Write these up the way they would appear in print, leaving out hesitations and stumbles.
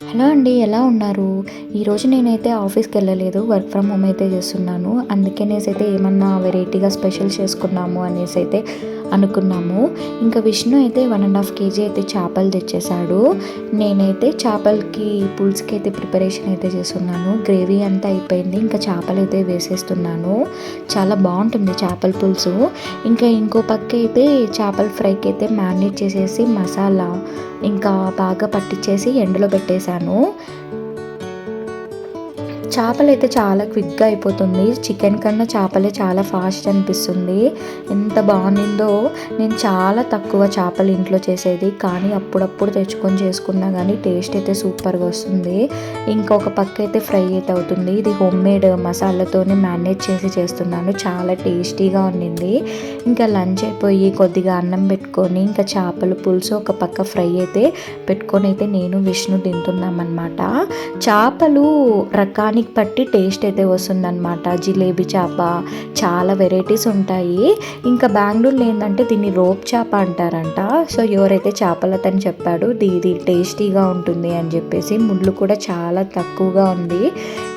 Hello అండి, ఎలా ఉన్నారు? ఈరోజు నేనైతే ఆఫీస్కి వెళ్ళలేదు, వర్క్ ఫ్రమ్ హోమ్ అయితే చేస్తున్నాను. అందుకనేసి అయితే ఏమన్నా వెరైటీగా స్పెషల్ చేసుకున్నాము అనేసి అయితే అనుకున్నాము. ఇంకా విష్ణు అయితే 1.5 కేజీ అయితే చేపలు తెచ్చేసాడు. నేనైతే చేపలకి పులుసుకి అయితే ప్రిపరేషన్ అయితే చేస్తున్నాను. గ్రేవీ అంతా అయిపోయింది, ఇంకా చేపలు అయితే వేసేస్తున్నాను. చాలా బాగుంటుంది చేపల పులుసు. ఇంకా ఇంకో పక్క అయితే చేపల ఫ్రైకి అయితే మ్యారినేట్ చేసేసి మసాలా ఇంకా బాగా పట్టించేసి ఎండలో పెట్టేశాను. చేపలైతే చాలా క్విక్గా అయిపోతుంది. చికెన్ కన్నా చేపలే చాలా ఫాస్ట్ అనిపిస్తుంది. ఎంత బాగుండిందో. నేను చాలా తక్కువ చేపలు ఇంట్లో చేసేది, కానీ అప్పుడప్పుడు తెచ్చుకొని చేసుకున్నా కానీ టేస్ట్ అయితే సూపర్గా వస్తుంది. ఇంకొక పక్క అయితే ఫ్రై అయితే అవుతుంది. ఇది హోమ్ మేడ్ మసాలాతోనే మ్యారినేట్ చేసి చేస్తున్నాను. చాలా టేస్టీగా ఉండింది. ఇంకా లంచ్ అయిపోయి కొద్దిగా అన్నం పెట్టుకొని ఇంకా చేపల పులుసు ఒక పక్క ఫ్రై అయితే పెట్టుకొని అయితే నేను విష్ణు తింటున్నామన్నమాట. చేపలు రకానికి పట్టి టేస్ట్ అయితే వస్తుందన్నమాట. జిలేబీ చేప, చాలా వెరైటీస్ ఉంటాయి. ఇంకా బెంగళూరులో ఏంటంటే దీన్ని రోప్ చేప అంటారంట. సో ఎవరైతే చేపలు అతను చెప్పాడు ఇది టేస్టీగా ఉంటుంది అని చెప్పేసి. ముళ్ళు కూడా చాలా తక్కువగా ఉంది.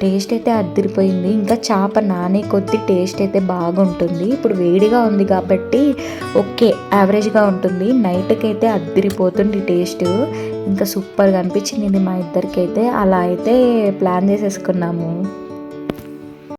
టేస్ట్ అయితే అదిరిపోయింది. ఇంకా చేప నానే కొద్ది టేస్ట్ అయితే బాగుంటుంది. ఇప్పుడు వేడిగా ఉంది కాబట్టి ఓకే, యావరేజ్గా ఉంటుంది. నైట్కి అయితే అదిరిపోతుంది టేస్ట్. ఇంకా సూపర్గా అనిపించింది మా ఇద్దరికైతే. అలా అయితే ప్లాన్ చేసేసుకున్నాము.